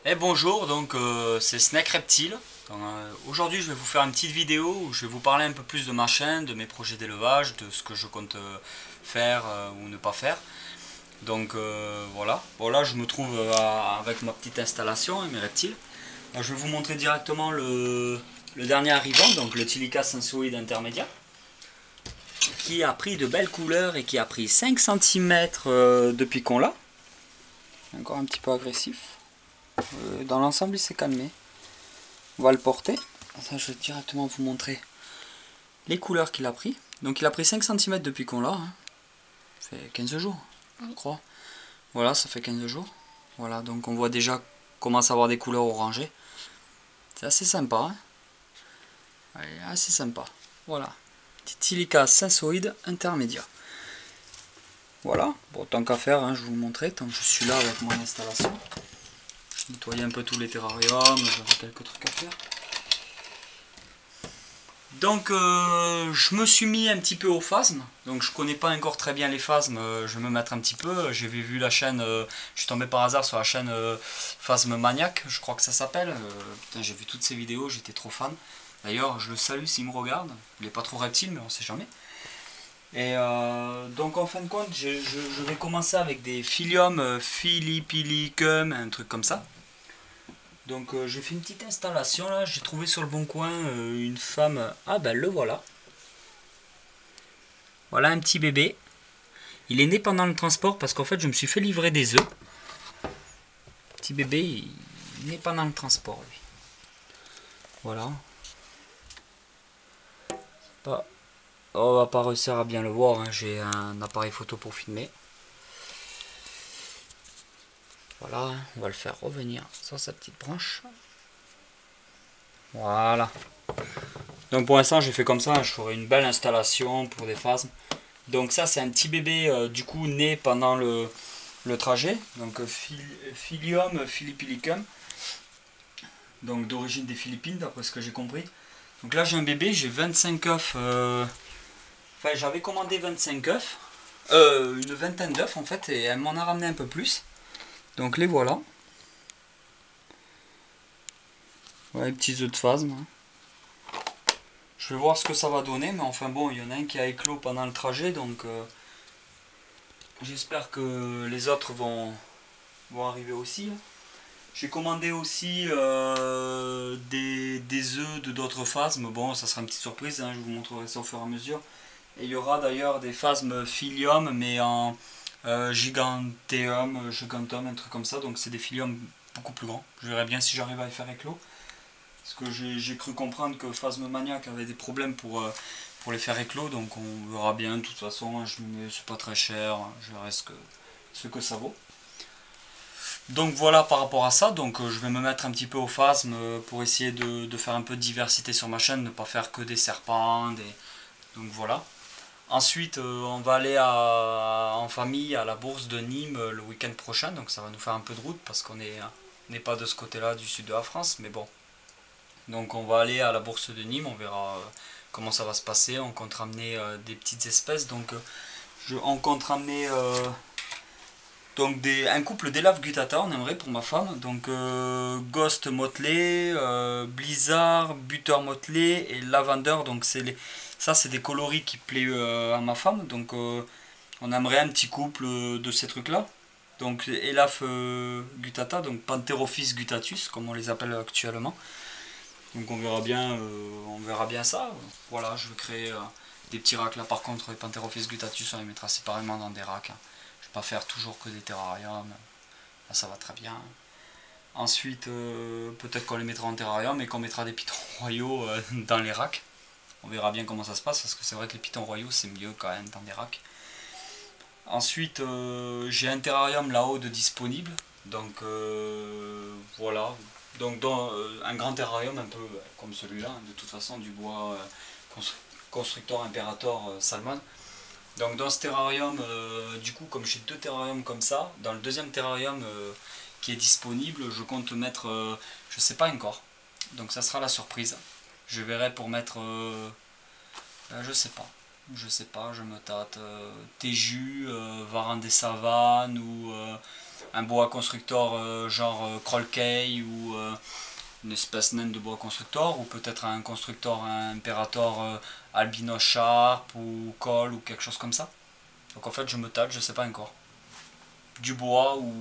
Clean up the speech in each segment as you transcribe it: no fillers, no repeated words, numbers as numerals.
Et bonjour, donc c'est Snake Reptile. Aujourd'hui, je vais vous faire une petite vidéo où je vais vous parler un peu plus de ma chaîne, de mes projets d'élevage, de ce que je compte faire ou ne pas faire. Donc voilà. Bon, là, je me trouve avec ma petite installation et mes reptiles. Alors, je vais vous montrer directement le dernier arrivant, donc le Tilica sensoide intermédiaire, qui a pris de belles couleurs et qui a pris 5 cm depuis qu'on l'a. Encore un petit peu agressif. Dans l'ensemble, il s'est calmé. On va le porter. Ça, je vais directement vous montrer les couleurs qu'il a pris. Donc il a pris 5 cm depuis qu'on l'a. Hein. Ça fait 15 jours, je crois. Voilà, ça fait 15 jours. Voilà, donc on voit déjà commence à avoir des couleurs orangées. C'est assez sympa. Hein. Allez, assez sympa. Voilà. Petit Tilica sensoide intermédiaire. Voilà. Bon, tant qu'à faire, hein, je vais vous montrer. Tant que je suis là avec mon installation. Nettoyer un peu tous les terrariums. J'aurai quelques trucs à faire. Donc je me suis mis un petit peu au phasme, donc je connais pas encore très bien les phasmes, je vais me mettre un petit peu, j'avais vu la chaîne, je suis tombé par hasard sur la chaîne Phasme Maniac, je crois que ça s'appelle, putain j'ai vu toutes ces vidéos, j'étais trop fan, d'ailleurs je le salue s'il me regarde, il est pas trop reptile mais on sait jamais. Et donc en fin de compte je vais commencer avec des Philium Philippilicum, un truc comme ça. Donc j'ai fait une petite installation là, j'ai trouvé sur le bon coin une femme. Ah ben le voilà. Voilà un petit bébé. Il est né pendant le transport parce qu'en fait je me suis fait livrer des œufs. Petit bébé, il est né pendant le transport lui. Voilà. Pas... On va pas réussir à bien le voir, hein. J'ai un appareil photo pour filmer. Voilà, on va le faire revenir sur sa petite branche. Voilà. Donc pour l'instant j'ai fait comme ça, je ferai une belle installation pour des phases. Donc ça c'est un petit bébé du coup né pendant le trajet. Donc Philium philippilicum. Donc d'origine des Philippines d'après ce que j'ai compris. Donc là j'ai un bébé, j'ai 25 œufs. Enfin j'avais commandé 25 œufs. Une vingtaine d'œufs en fait et elle m'en a ramené un peu plus. Donc les voilà. Ouais, les petits œufs de phasme. Hein. Je vais voir ce que ça va donner, mais enfin bon, il y en a un qui a éclos pendant le trajet, donc j'espère que les autres vont arriver aussi. Hein. J'ai commandé aussi des œufs de d'autres phasmes. Bon, ça sera une petite surprise, hein, je vous montrerai ça au fur et à mesure. Et il y aura d'ailleurs des phasmes Philium, mais en Gigantum, un truc comme ça. Donc c'est des Philium beaucoup plus grands. Je verrai bien si j'arrive à les faire éclos. Parce que j'ai cru comprendre que Phasme Maniac avait des problèmes pour les faire éclos. Donc on verra bien. De toute façon, c'est pas très cher. Je verrai ce que ça vaut. Donc voilà par rapport à ça, donc je vais me mettre un petit peu au phasme pour essayer de faire un peu de diversité sur ma chaîne, ne pas faire que des serpents, donc voilà. Ensuite on va aller en famille à la bourse de Nîmes le week-end prochain, donc ça va nous faire un peu de route parce qu'on n'est pas de ce côté-là du sud de la France, mais bon. Donc on va aller à la bourse de Nîmes, on verra comment ça va se passer, on compte ramener des petites espèces, donc on compte ramener donc un couple d'élaves gutata, on aimerait pour ma femme. Donc Ghost Motley, Blizzard, Butter Motley et Lavender. Donc ça c'est des coloris qui plaisent à ma femme. Donc on aimerait un petit couple de ces trucs là. Donc Elaf gutata, donc Pantherophis gutatus comme on les appelle actuellement. Donc on verra bien ça. Voilà, je vais créer des petits racks là. Par contre les Pantherophis gutatus on les mettra séparément dans des racks. Hein. Je vais pas faire toujours que des terrariums. Là, ça va très bien. Ensuite, peut-être qu'on les mettra en terrarium et qu'on mettra des pitons royaux dans les racks. On verra bien comment ça se passe parce que c'est vrai que les pitons royaux c'est mieux quand même dans des racks. Ensuite, j'ai un terrarium là-haut de disponible. Donc voilà. Donc dans un grand terrarium un peu comme celui-là, de toute façon du bois constructeur Imperator Salmon. Donc dans ce terrarium, du coup comme j'ai deux terrariums comme ça, dans le deuxième terrarium qui est disponible, je compte mettre, je sais pas encore. Donc ça sera la surprise. Je verrai pour mettre, je sais pas. je sais pas, je me tâte, Téju, Varan des Savanes, ou un boa constructeur genre Kroll-K, ou une espèce naine de boa constructeur, ou peut-être un constructeur, un Imperator Albino Sharp, ou Col, ou quelque chose comme ça. Donc en fait je me tâte, je sais pas encore. Du bois, ou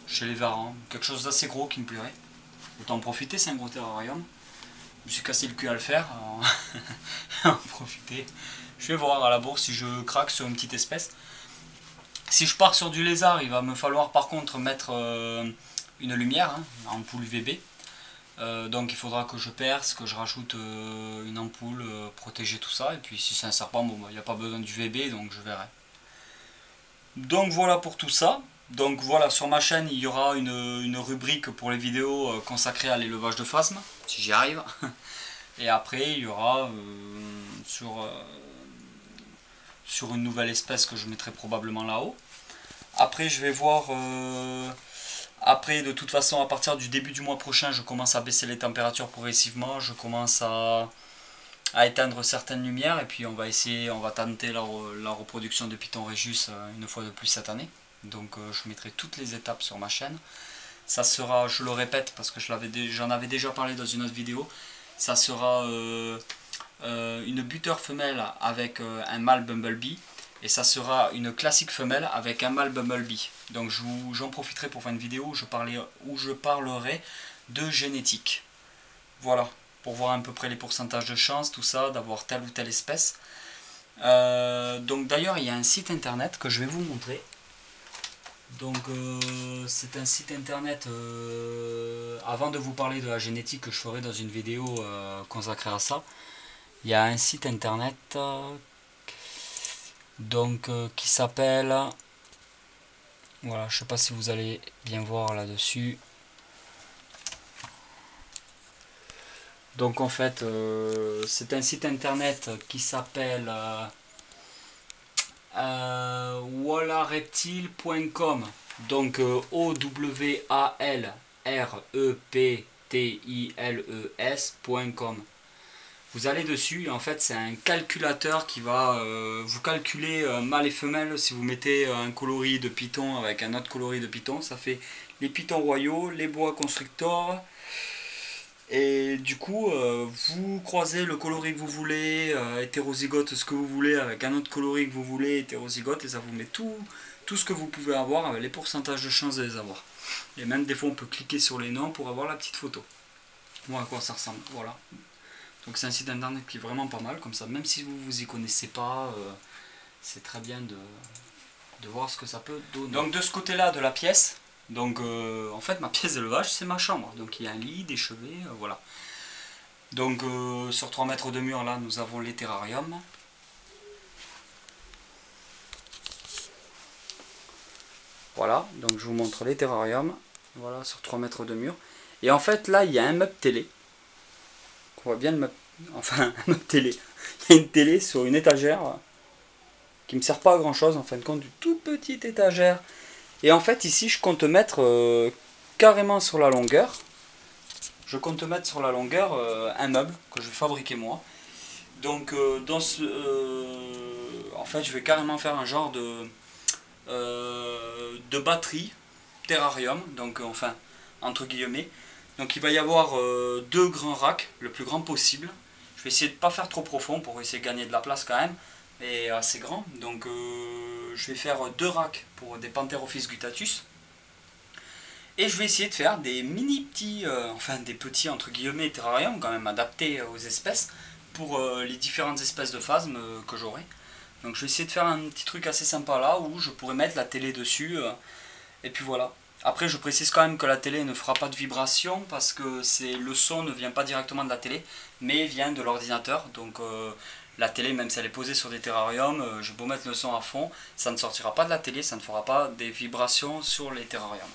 chez les Varans, quelque chose d'assez gros qui me plairait. Autant en profiter, c'est un gros terrarium. Je me suis cassé le cul à le faire, en profiter. Je vais voir à la bourse si je craque sur une petite espèce. Si je pars sur du lézard, il va me falloir par contre mettre une lumière, hein, ampoule UVB. Donc il faudra que je perce, que je rajoute une ampoule, protéger tout ça. Et puis si c'est un serpent, bon, il n'y a pas besoin du VB, donc je verrai. Donc voilà pour tout ça. Donc voilà, sur ma chaîne, il y aura une rubrique pour les vidéos consacrée à l'élevage de phasmes, si j'y arrive. Et après, il y aura sur une nouvelle espèce que je mettrai probablement là-haut. Après, je vais voir... après, de toute façon, à partir du début du mois prochain, je commence à baisser les températures progressivement. Je commence à éteindre certaines lumières. Et puis, on va tenter la reproduction de Python Regius une fois de plus cette année. Donc, je mettrai toutes les étapes sur ma chaîne. Ça sera, je le répète parce que j'en avais déjà parlé dans une autre vidéo, ça sera une buteur femelle avec un mâle Bumblebee, et ça sera une classique femelle avec un mâle Bumblebee. Donc j'en profiterai pour faire une vidéo où je parlerai de génétique. Voilà, pour voir à peu près les pourcentages de chance, tout ça, d'avoir telle ou telle espèce. Donc d'ailleurs, il y a un site internet que je vais vous montrer. Donc c'est un site internet, avant de vous parler de la génétique que je ferai dans une vidéo consacrée à ça, il y a un site internet donc qui s'appelle, voilà, je sais pas si vous allez bien voir là-dessus. Donc en fait c'est un site internet qui s'appelle wallareptile.com, donc OWALREPTILES.com. Vous allez dessus et en fait c'est un calculateur qui va vous calculer mâle et femelle. Si vous mettez un coloris de python avec un autre coloris de python, ça fait les pythons royaux, les boa constrictors. Et du coup, vous croisez le coloris que vous voulez, hétérozygote, ce que vous voulez, avec un autre coloris que vous voulez, hétérozygote, et ça vous met tout ce que vous pouvez avoir, avec les pourcentages de chance de les avoir. Et même des fois, on peut cliquer sur les noms pour avoir la petite photo. Voilà à quoi ça ressemble, voilà. Donc c'est un site internet qui est vraiment pas mal, comme ça, même si vous vous y connaissez pas, c'est très bien de voir ce que ça peut donner. Donc de ce côté-là de la pièce, donc en fait ma pièce d'élevage c'est ma chambre, donc il y a un lit, des chevets, voilà. Donc sur 3 mètres de mur là nous avons les terrariums. Voilà, donc je vous montre les terrariums, voilà, sur 3 mètres de mur. Et en fait là il y a un meuble télé, on voit bien le meuble, enfin un meuble télé, il y a une télé sur une étagère qui me sert pas à grand chose en fin de compte, une toute petite étagère. Et en fait ici je compte mettre carrément sur la longueur, un meuble que je vais fabriquer moi. Donc en fait je vais carrément faire un genre de batterie terrarium, donc enfin entre guillemets. Donc il va y avoir 2 grands racks, le plus grand possible. Je vais essayer de ne pas faire trop profond pour essayer de gagner de la place quand même, mais assez grand. Donc je vais faire 2 racks pour des Pantherophis guttatus. Et je vais essayer de faire des mini petits, enfin des petits entre guillemets terrariums quand même adaptés aux espèces pour les différentes espèces de phasmes que j'aurai. Donc je vais essayer de faire un petit truc assez sympa là où je pourrais mettre la télé dessus et puis voilà. Après je précise quand même que la télé ne fera pas de vibration parce que le son ne vient pas directement de la télé mais vient de l'ordinateur. Donc la télé, même si elle est posée sur des terrariums, j'ai beau mettre le son à fond, ça ne sortira pas de la télé, ça ne fera pas des vibrations sur les terrariums.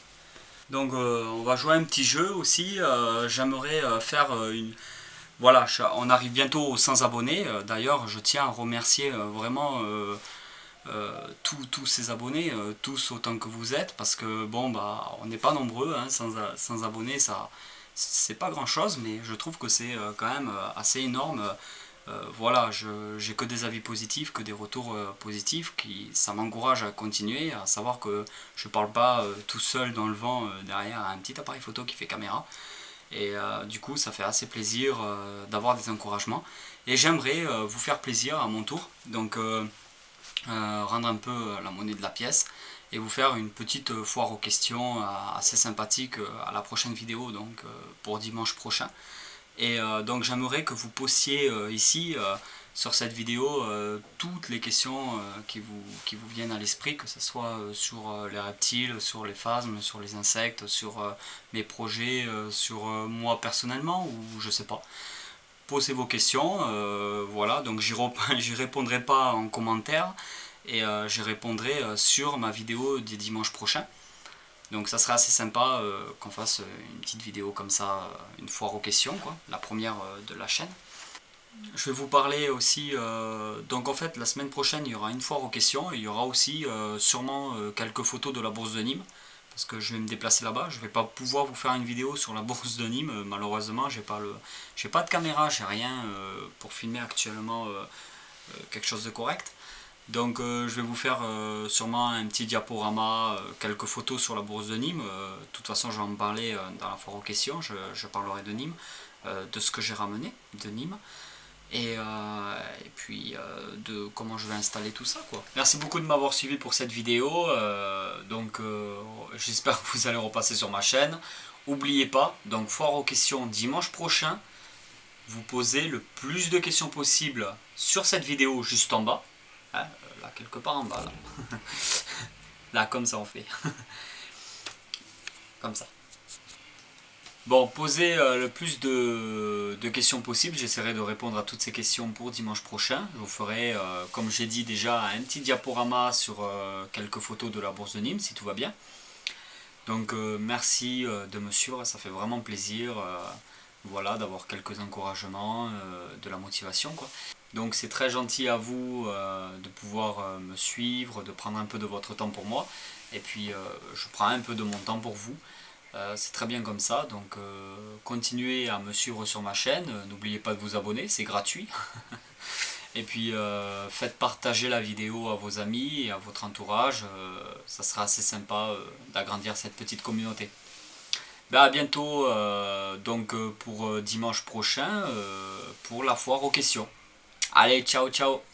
Donc on va jouer à un petit jeu aussi, j'aimerais faire une... Voilà, on arrive bientôt aux 100 abonnés, d'ailleurs je tiens à remercier vraiment tous ces abonnés, tous autant que vous êtes, parce que bon bah on n'est pas nombreux, hein, 100 abonnés ça c'est pas grand chose, mais je trouve que c'est quand même assez énorme Voilà, j'ai que des avis positifs, que des retours positifs, ça m'encourage à continuer, à savoir que je parle pas tout seul dans le vent derrière un petit appareil photo qui fait caméra. Et du coup, ça fait assez plaisir d'avoir des encouragements. Et j'aimerais vous faire plaisir à mon tour, donc rendre un peu la monnaie de la pièce et vous faire une petite foire aux questions assez sympathique à la prochaine vidéo, donc pour dimanche prochain. Et donc j'aimerais que vous postiez ici sur cette vidéo toutes les questions qui vous viennent à l'esprit, que ce soit sur les reptiles, sur les phasmes, sur les insectes, sur mes projets, sur moi personnellement, ou je sais pas. Posez vos questions, voilà, donc j'y répondrai pas en commentaire, et j'y répondrai sur ma vidéo du dimanche prochain. Donc ça serait assez sympa qu'on fasse une petite vidéo comme ça, une foire aux questions, quoi, la première de la chaîne. Je vais vous parler aussi, donc en fait la semaine prochaine il y aura une foire aux questions et il y aura aussi sûrement quelques photos de la bourse de Nîmes, parce que je vais me déplacer là-bas. Je vais pas pouvoir vous faire une vidéo sur la bourse de Nîmes, malheureusement j'ai pas de caméra, j'ai rien pour filmer actuellement quelque chose de correct. Donc je vais vous faire sûrement un petit diaporama, quelques photos sur la bourse de Nîmes. De toute façon je vais en parler dans la foire aux questions, je parlerai de Nîmes, de ce que j'ai ramené de Nîmes. Et puis de comment je vais installer tout ça, quoi. Merci beaucoup de m'avoir suivi pour cette vidéo. J'espère que vous allez repasser sur ma chaîne. N'oubliez pas, donc foire aux questions dimanche prochain. Vous posez le plus de questions possible sur cette vidéo juste en bas. Hein, là, quelque part en bas, là. Là, comme ça on fait. Comme ça. Bon, posez le plus de questions possible. J'essaierai de répondre à toutes ces questions pour dimanche prochain. Je vous ferai, comme j'ai dit déjà, un petit diaporama sur quelques photos de la bourse de Nîmes, si tout va bien. Donc merci de me suivre, ça fait vraiment plaisir. Voilà, d'avoir quelques encouragements, de la motivation, quoi. Donc c'est très gentil à vous de pouvoir me suivre, de prendre un peu de votre temps pour moi. Et puis je prends un peu de mon temps pour vous. C'est très bien comme ça, donc continuez à me suivre sur ma chaîne, n'oubliez pas de vous abonner, c'est gratuit. Et puis faites partager la vidéo à vos amis et à votre entourage, ça sera assez sympa d'agrandir cette petite communauté. Ben, à bientôt pour dimanche prochain pour la foire aux questions. Allez, ciao ciao!